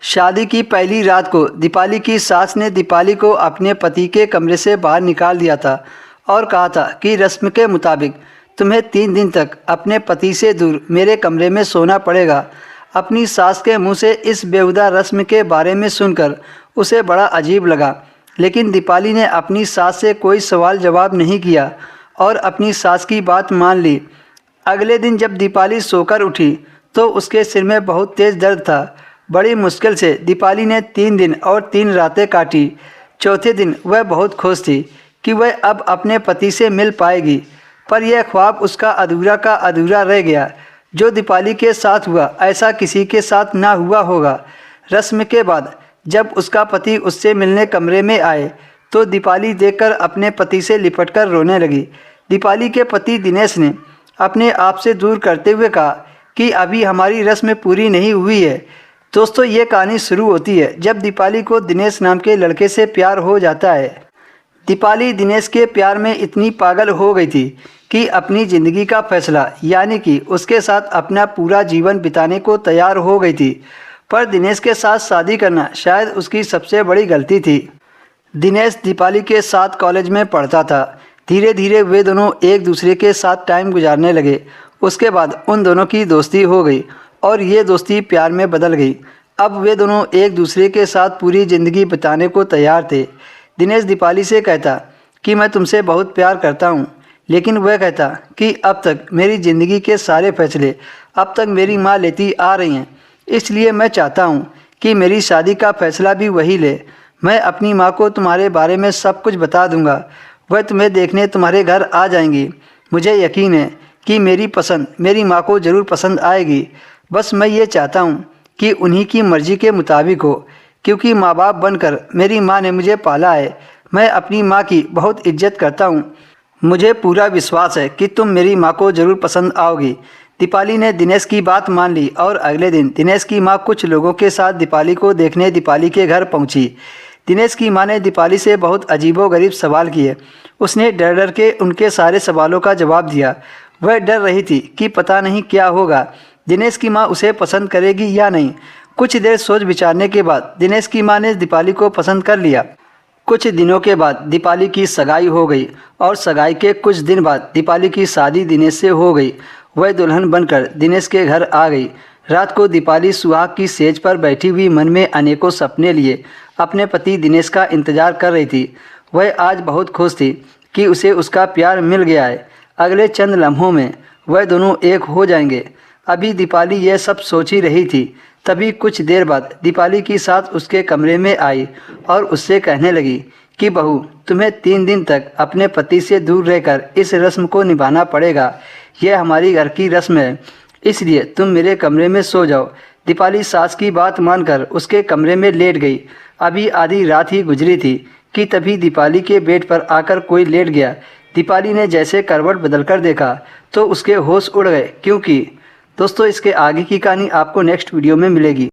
शादी की पहली रात को दीपाली की सास ने दीपाली को अपने पति के कमरे से बाहर निकाल दिया था और कहा था कि रस्म के मुताबिक तुम्हें 3 दिन तक अपने पति से दूर मेरे कमरे में सोना पड़ेगा। अपनी सास के मुंह से इस बेहुदा रस्म के बारे में सुनकर उसे बड़ा अजीब लगा, लेकिन दीपाली ने अपनी सास से कोई सवाल जवाब नहीं किया और अपनी सास की बात मान ली। अगले दिन जब दीपाली सोकर उठी तो उसके सिर में बहुत तेज़ दर्द था। बड़ी मुश्किल से दीपाली ने 3 दिन और 3 रातें काटी। चौथे दिन वह बहुत खुश थी कि वह अब अपने पति से मिल पाएगी, पर यह ख्वाब उसका अधूरा का अधूरा रह गया। जो दीपाली के साथ हुआ ऐसा किसी के साथ ना हुआ होगा। रस्म के बाद जब उसका पति उससे मिलने कमरे में आए तो दीपाली देखकर अपने पति से लिपटकर रोने लगी। दीपाली के पति दिनेश ने अपने आप से दूर करते हुए कहा कि अभी हमारी रस्म पूरी नहीं हुई है। दोस्तों, ये कहानी शुरू होती है जब दीपाली को दिनेश नाम के लड़के से प्यार हो जाता है। दीपाली दिनेश के प्यार में इतनी पागल हो गई थी कि अपनी ज़िंदगी का फैसला यानी कि उसके साथ अपना पूरा जीवन बिताने को तैयार हो गई थी। पर दिनेश के साथ शादी करना शायद उसकी सबसे बड़ी गलती थी। दिनेश दीपाली के साथ कॉलेज में पढ़ता था। धीरे धीरे वे दोनों एक दूसरे के साथ टाइम गुजारने लगे। उसके बाद उन दोनों की दोस्ती हो गई और ये दोस्ती प्यार में बदल गई। अब वे दोनों एक दूसरे के साथ पूरी ज़िंदगी बिताने को तैयार थे। दिनेश दीपाली से कहता कि मैं तुमसे बहुत प्यार करता हूँ, लेकिन वह कहता कि अब तक मेरी ज़िंदगी के सारे फैसले अब तक मेरी माँ लेती आ रही हैं, इसलिए मैं चाहता हूँ कि मेरी शादी का फैसला भी वही ले। मैं अपनी माँ को तुम्हारे बारे में सब कुछ बता दूँगा। वह तुम्हें देखने तुम्हारे घर आ जाएंगी। मुझे यकीन है कि मेरी पसंद मेरी माँ को ज़रूर पसंद आएगी। बस मैं ये चाहता हूँ कि उन्हीं की मर्ज़ी के मुताबिक हो, क्योंकि माँ बाप बनकर मेरी माँ ने मुझे पाला है। मैं अपनी माँ की बहुत इज्जत करता हूँ। मुझे पूरा विश्वास है कि तुम मेरी माँ को ज़रूर पसंद आओगी। दीपाली ने दिनेश की बात मान ली और अगले दिन दिनेश की माँ कुछ लोगों के साथ दीपाली को देखने दीपाली के घर पहुँची। दिनेश की माँ ने दीपाली से बहुत अजीबोगरीब सवाल किए। उसने डर डर के उनके सारे सवालों का जवाब दिया। वह डर रही थी कि पता नहीं क्या होगा, दिनेश की माँ उसे पसंद करेगी या नहीं। कुछ देर सोच विचारने के बाद दिनेश की माँ ने दीपाली को पसंद कर लिया। कुछ दिनों के बाद दीपाली की सगाई हो गई और सगाई के कुछ दिन बाद दीपाली की शादी दिनेश से हो गई। वह दुल्हन बनकर दिनेश के घर आ गई। रात को दीपाली सुहाग की सेज पर बैठी हुई मन में अनेकों सपने लिए अपने पति दिनेश का इंतजार कर रही थी। वह आज बहुत खुश थी कि उसे उसका प्यार मिल गया है। अगले चंद लम्हों में वह दोनों एक हो जाएंगे। अभी दीपाली यह सब सोच ही रही थी, तभी कुछ देर बाद दीपाली की सास उसके कमरे में आई और उससे कहने लगी कि बहू, तुम्हें 3 दिन तक अपने पति से दूर रहकर इस रस्म को निभाना पड़ेगा। यह हमारी घर की रस्म है, इसलिए तुम मेरे कमरे में सो जाओ। दीपाली सास की बात मानकर उसके कमरे में लेट गई। अभी आधी रात ही गुजरी थी कि तभी दीपाली के बेड पर आकर कोई लेट गया। दीपाली ने जैसे करवट बदलकर देखा तो उसके होश उड़ गए, क्योंकि दोस्तों इसके आगे की कहानी आपको नेक्स्ट वीडियो में मिलेगी।